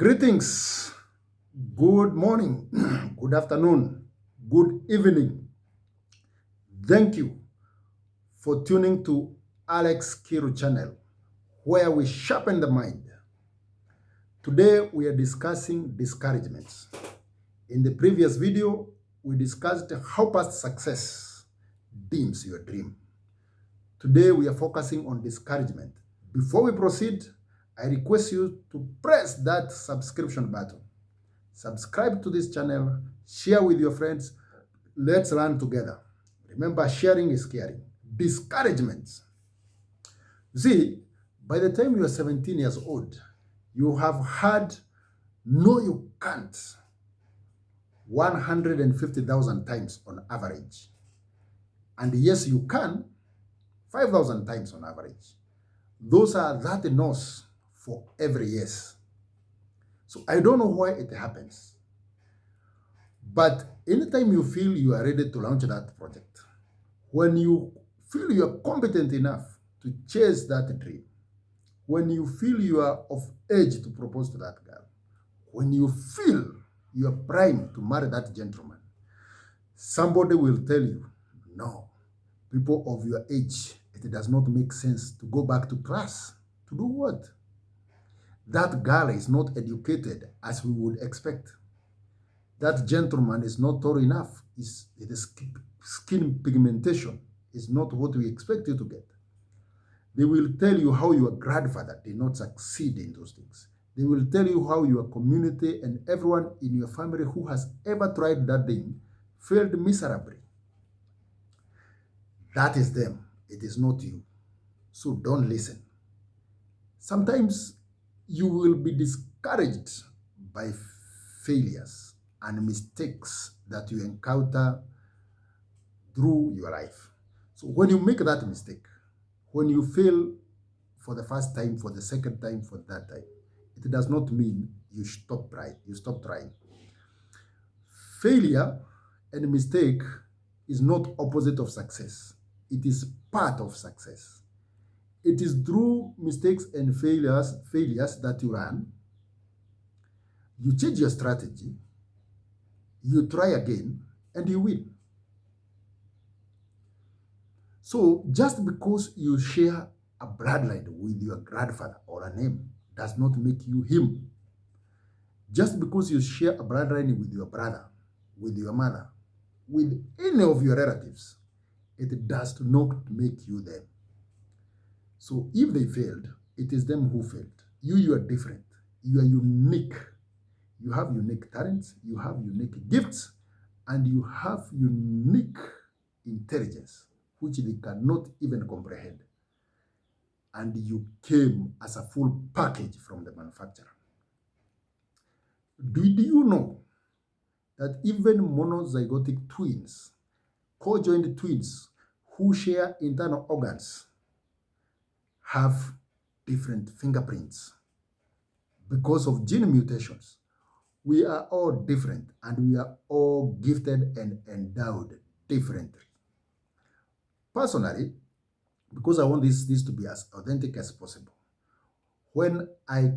Greetings, good morning, good afternoon, good evening. Thank you for tuning to Alex Kiru channel, where we sharpen the mind. Today we are discussing discouragements. In the previous video, we discussed how past success dims your dream. Today we are focusing on discouragement. Before we proceed, I request you to press that subscription button. Subscribe to this channel, share with your friends. Let's learn together. Remember, sharing is caring. Discouragements. See, by the time you are 17 years old, you have heard no, you can't 150,000 times on average. And yes, you can 5,000 times on average. Those are that no's for every yes. So I don't know why it happens. But anytime you feel you are ready to launch that project, when you feel you are competent enough to chase that dream, when you feel you are of age to propose to that girl, when you feel you are primed to marry that gentleman, somebody will tell you, no, people of your age, it does not make sense to go back to class. To do what? That girl is not educated as we would expect. That gentleman is not tall enough. His skin pigmentation is not what we expect you to get. They will tell you how your grandfather did not succeed in those things. They will tell you how your community and everyone in your family who has ever tried that thing failed miserably. That is them. It is not you. So don't listen. Sometimes you will be discouraged by failures and mistakes that you encounter through your life. So when you make that mistake, when you fail for the first time, for the second time, for that time, it does not mean you stop trying. You stop trying. Failure and mistake is not opposite of success. It is part of success. It is through mistakes and failures that you learn. You change your strategy, you try again, and you win. So just because you share a bloodline with your grandfather or a name does not make you him. Just because you share a bloodline with your brother, with your mother, with any of your relatives, it does not make you them. So if they failed, it is them who failed. You are different. You are unique. You have unique talents, you have unique gifts, and you have unique intelligence, which they cannot even comprehend. And you came as a full package from the manufacturer. Do you know that even monozygotic twins, co-joined twins who share internal organs, have different fingerprints because of gene mutations? We are all different and we are all gifted and endowed differently. Personally, because I want this to be as authentic as possible, when I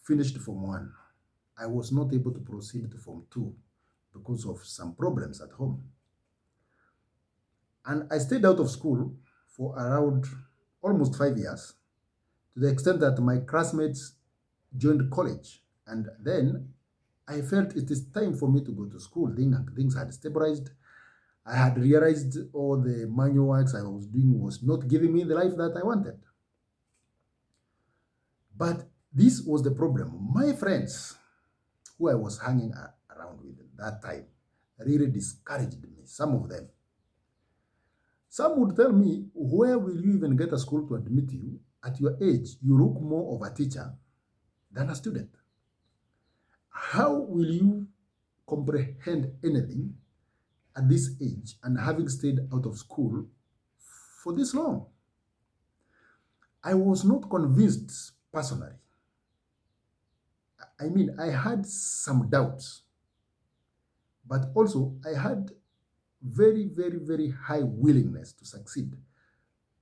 finished Form 1, I was not able to proceed to Form 2 because of some problems at home. And I stayed out of school for around almost 5 years, to the extent that my classmates joined college. And then I felt it is time for me to go to school. Things had stabilized. I had realized all the manual works I was doing was not giving me the life that I wanted. But this was the problem. My friends who I was hanging around with at that time really discouraged me, some of them. Some would tell me, where will you even get a school to admit you? At your age, you look more of a teacher than a student. How will you comprehend anything at this age and having stayed out of school for this long? I was not convinced personally. I mean, I had some doubts, but also I had very, very, very high willingness to succeed.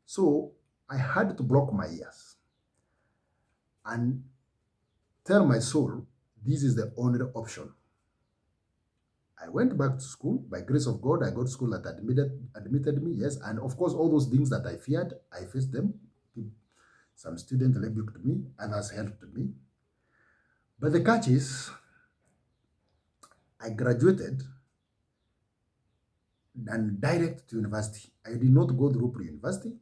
So I had to block my ears and tell my soul This is the only option. I went back to school. By grace of God, I got school that admitted me, yes. And of course, all those things that I feared, I faced them. Some students rebuked me, others helped me. But the catch is, I graduated and direct to university. I did not go through pre-university.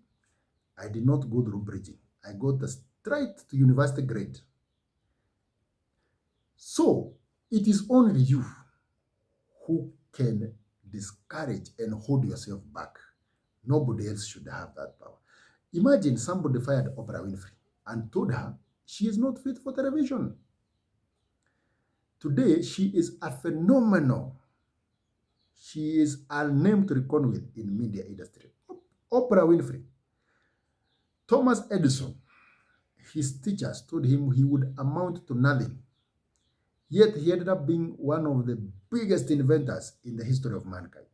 I did not go through bridging. I got straight to university grade. So, it is only you who can discourage and hold yourself back. Nobody else should have that power. Imagine somebody fired Oprah Winfrey and told her she is not fit for television. Today, she is a phenomenal. She is a name to reckon with in media industry. Oprah Winfrey. Thomas Edison, his teachers told him he would amount to nothing. Yet he ended up being one of the biggest inventors in the history of mankind.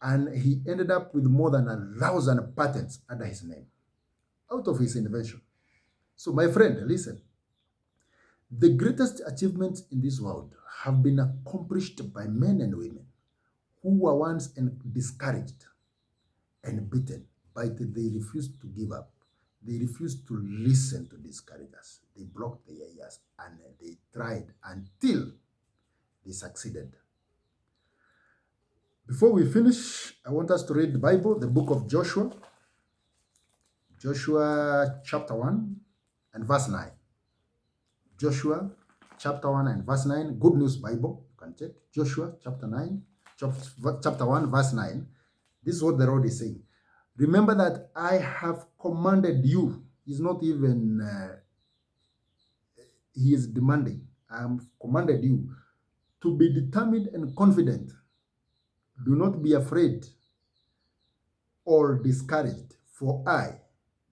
And he ended up with more than 1,000 patents under his name, out of his invention. So my friend, listen. The greatest achievements in this world have been accomplished by men and women who were once discouraged and beaten, but they refused to give up. They refused to listen to discouragers. They blocked their ears and they tried until they succeeded. Before we finish, I want us to read the Bible, the book of Joshua. Joshua chapter 1 and verse 9. Joshua chapter 1 and verse 9. Good News Bible. You can check. Joshua chapter 1 verse 9. This is what the Lord is saying. Remember that I have commanded you. He's not even, he is demanding. I have commanded you to be determined and confident. Do not be afraid or discouraged, for I,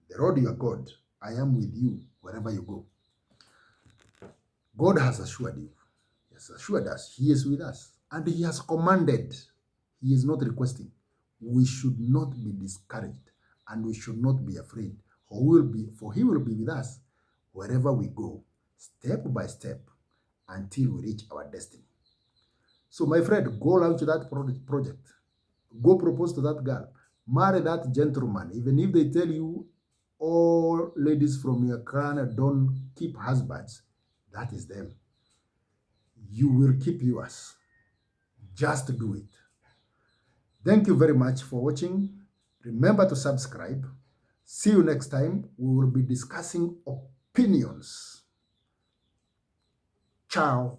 the Lord your God, I am with you wherever you go. God has assured you. He has assured us. He is with us. And he has commanded. He is not requesting. We should not be discouraged and we should not be afraid. For he will be with us wherever we go, step by step, until we reach our destiny. So my friend, go launch that project. Go propose to that girl. Marry that gentleman. Even if they tell you, all ladies from your clan don't keep husbands, that is them. You will keep yours. Just do it. Thank you very much for watching. Remember to subscribe. See you next time. We will be discussing opinions. Ciao.